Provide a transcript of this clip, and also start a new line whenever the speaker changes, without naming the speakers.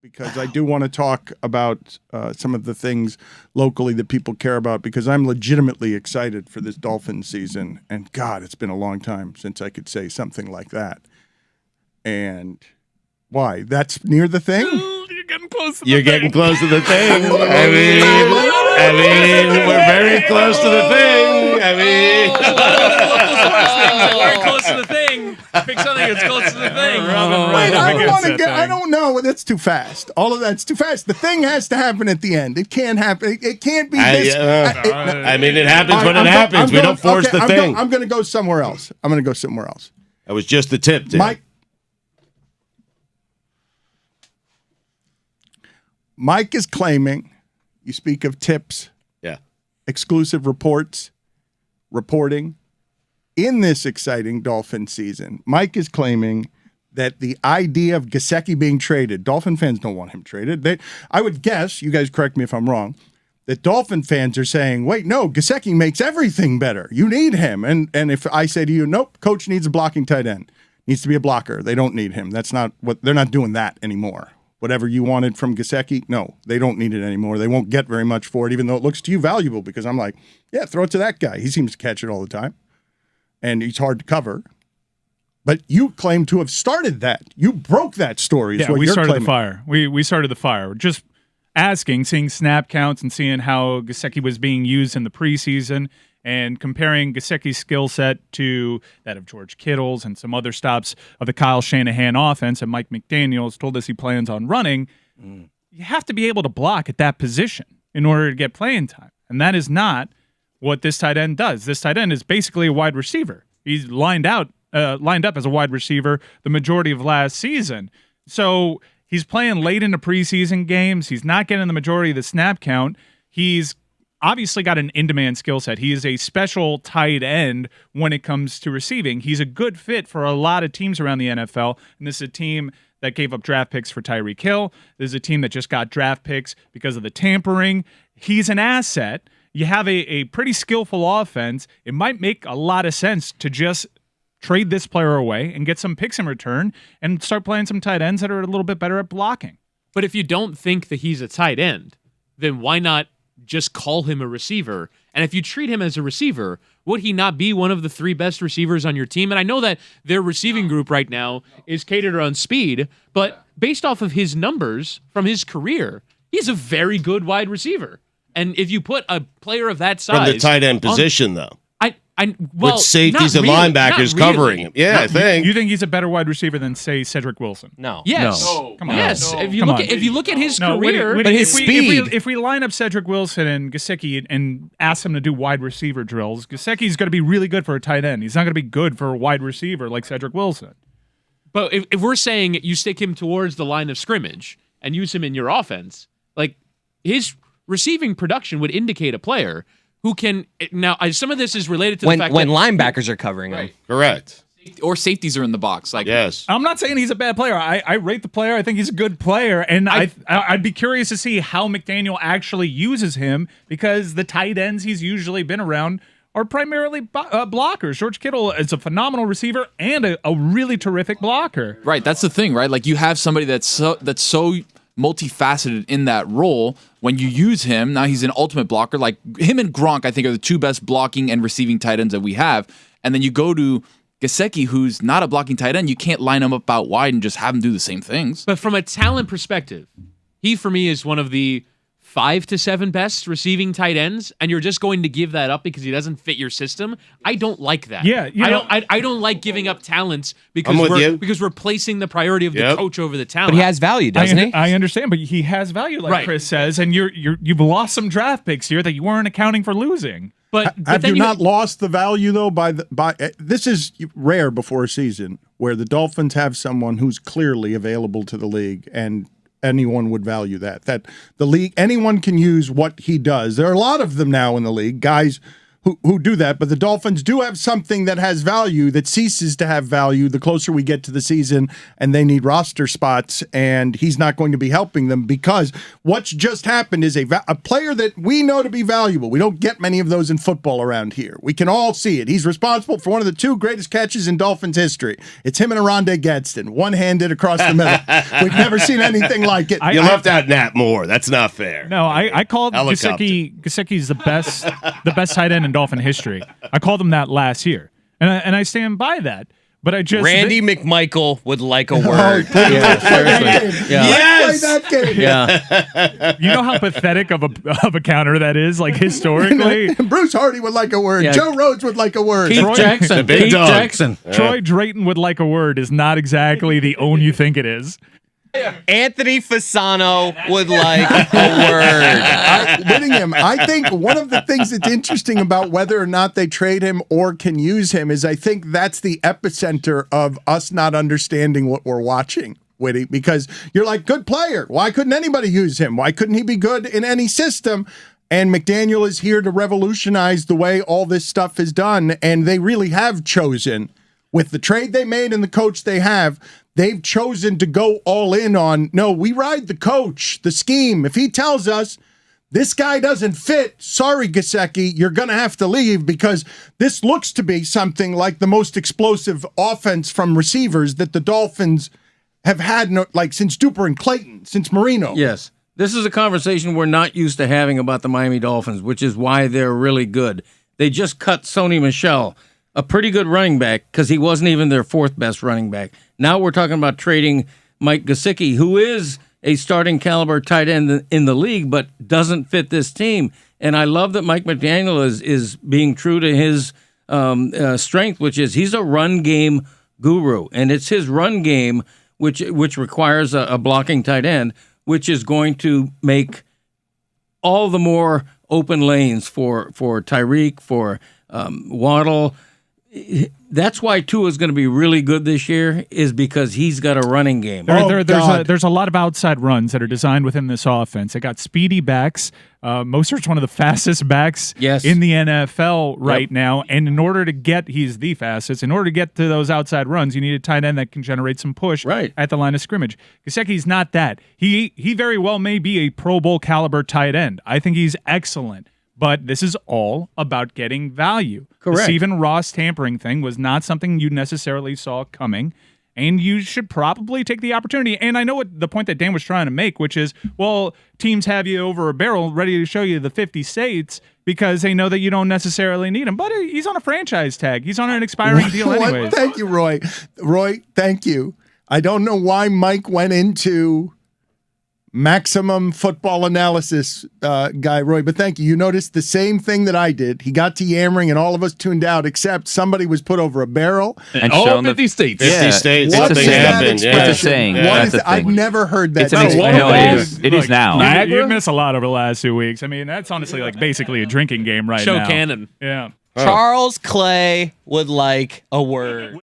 because I do want to talk about some of the things locally that people care about, because I'm legitimately excited for this Dolphins season. And God, it's been a long time since I could say something like that. And why? That's near the thing?
You're getting close to the
You're
thing.
getting close to the thing. I mean, we're very close to the thing. I mean,
Very close to the thing. Pick something that's close to the thing.
Wait, I don't want to get. I don't know. That's too fast. All of that's too fast. The thing has to happen at the end. It can't happen. It can't be this.
I mean, it happens when it happens. We don't force the thing.
I'm going to go somewhere else.
That was just the tip, Dan.
Mike is claiming, you speak of tips, exclusive reporting, in this exciting Dolphin season. Mike is claiming that the idea of Gesicki being traded, Dolphin fans don't want him traded. I would guess, you guys correct me if I'm wrong, that Dolphin fans are saying, wait, no, Gesicki makes everything better. You need him. And if I say to you, nope, coach needs a blocking tight end, needs to be a blocker. They don't need him. That's not what, they're not doing that anymore. Whatever you wanted from Gesicki, no, they don't need it anymore. They won't get very much for it, even though it looks to you valuable, because I'm like, yeah, throw it to that guy. He seems to catch it all the time, and he's hard to cover. But you claim to have started that. You broke that story.
Yeah, we started the fire. We started the fire. Just asking, seeing snap counts and seeing how Gesicki was being used in the preseason, and comparing Gesicki's skill set to that of George Kittle's and some other stops of the Kyle Shanahan offense, and Mike McDaniel has told us he plans on running. You have to be able to block at that position in order to get playing time. And that is not what this tight end does. This tight end is basically a wide receiver. He's lined up as a wide receiver the majority of last season. So he's playing late into preseason games. He's not getting the majority of the snap count. He's obviously got an in-demand skill set. He is a special tight end when it comes to receiving. He's a good fit for a lot of teams around the NFL, and this is a team that gave up draft picks for Tyreek Hill. This is a team that just got draft picks because of the tampering. He's an asset. You have a pretty skillful offense. It might make a lot of sense to just trade this player away and get some picks in return and start playing some tight ends that are a little bit better at blocking.
But if you don't think that he's a tight end, then why not just call him a receiver? And if you treat him as a receiver, would he not be one of the three best receivers on your team? And I know that their receiving group right now is catered on speed, but based off of his numbers from his career, he's a very good wide receiver. And if you put a player of that size
from the tight end position, though,
well,
with safeties and linebackers covering him. Yeah, I think.
You think he's a better wide receiver than, say, Cedric Wilson?
No.
Yes.
No.
Come on.
Yes.
No.
If you look at his career,
but his speed.
If we line up Cedric Wilson and Gesicki and ask him to do wide receiver drills, Gesicki's going to be really good for a tight end. He's not going to be good for a wide receiver like Cedric Wilson.
But if we're saying you stick him towards the line of scrimmage and use him in your offense, like his receiving production would indicate a player who can now. Some of this is related to the fact
when
that
linebackers are covering him.
Correct.
Or safeties are in the box. Like,
yes.
I'm not saying he's a bad player. I rate the player. I think he's a good player, and I'd be curious to see how McDaniel actually uses him, because the tight ends he's usually been around are primarily blockers. George Kittle is a phenomenal receiver and a really terrific blocker.
right, that's the thing, right? Like, you have somebody that's so multifaceted in that role. When you use him, now he's an ultimate blocker. Like, him and Gronk, I think, are the two best blocking and receiving tight ends that we have. And then you go to Gesicki, who's not a blocking tight end. You can't line him up out wide and just have him do the same things.
But from a talent perspective, he for me is one of the 5 to 7 best receiving tight ends, and you're just going to give that up because he doesn't fit your system. I don't like that.
Yeah,
I don't like giving up talents because we're placing the priority of the coach over the talent.
But he has value, doesn't he?
I understand, but he has value, like Chris says, and you've lost some draft picks here that you weren't accounting for losing.
But
have you not lost the value though? By this is rare before a season where the Dolphins have someone who's clearly available to the league, and anyone would value that the league, anyone can use what he does. There are a lot of them now in the league, guys who do that, but the Dolphins do have something that has value that ceases to have value the closer we get to the season, and they need roster spots, and he's not going to be helping them because what's just happened is a player that we know to be valuable. We don't get many of those in football around here. We can all see it. He's responsible for one of the 2 greatest catches in Dolphins history. It's him and Aronde Gadsden, one-handed across the middle. We've never seen anything like it.
You left out Nat Moore. That's not fair.
No, I called Gesicki's the best tight end in Dolphin history. I called him that last year, and I stand by that. But I just
Randy McMichael would like a word.
Yeah, seriously.
Yes!
Play that game.
Yeah.
You know how pathetic of a counter that is, like historically.
Bruce Hardy would like a word.
Yeah.
Joe Rhodes would like a word.
Keith Jackson.
The big
Keith
dog.
Jackson.
Troy Drayton would like a word is not exactly the own you think it is.
Anthony Fasano would like a word.
Whittingham, I think one of the things that's interesting about whether or not they trade him or can use him is I think that's the epicenter of us not understanding what we're watching, Whitty, because you're like, good player. Why couldn't anybody use him? Why couldn't he be good in any system? And McDaniel is here to revolutionize the way all this stuff is done, and they really have chosen, with the trade they made and the coach they have, they've chosen to go all in on, no, we ride the coach, the scheme. If he tells us this guy doesn't fit, sorry, Gesicki, you're going to have to leave because this looks to be something like the most explosive offense from receivers that the Dolphins have had like since Duper and Clayton, since Marino.
Yes. This is a conversation we're not used to having about the Miami Dolphins, which is why they're really good. They just cut Sony Michel, a pretty good running back, because he wasn't even their 4th best running back. Now we're talking about trading Mike Gesicki, who is a starting caliber tight end in the league, but doesn't fit this team. And I love that Mike McDaniel is being true to his strength, which is he's a run game guru, and it's his run game which requires a blocking tight end, which is going to make all the more open lanes for Tyreek, for Waddle. That's why Tua is going to be really good this year, is because he's got a running game.
There's a lot of outside runs that are designed within this offense. They got speedy backs. Mostert's one of the fastest backs in the NFL right now. And in order to get, he's the fastest. In order to get to those outside runs, you need a tight end that can generate some push at the line of scrimmage. Gesicki's not that. He very well may be a Pro Bowl caliber tight end. I think he's excellent. But this is all about getting value.
Correct.
The Stephen Ross tampering thing was not something you necessarily saw coming, and you should probably take the opportunity. And I know what the point that Dan was trying to make, which is, well, teams have you over a barrel ready to show you the 50 states because they know that you don't necessarily need him. But he's on a franchise tag. He's on an expiring deal anyways.
Thank you, Roy. Roy, thank you. I don't know why Mike went into maximum football analysis guy, Roy, but thank you. You noticed the same thing that I did. He got to yammering and all of us tuned out, except somebody was put over a barrel.
And
Oh,
50 states.
50 states.
What
Something
is that
happened.
expression?
It's a saying.
What
That's
is
a
it? I've
thing.
never heard that.
It's an no, it is now.
You miss a lot over the last 2 weeks. I mean, that's honestly like basically a drinking game right
Show
now.
cannon.
Yeah.
Charles Clay would like a word.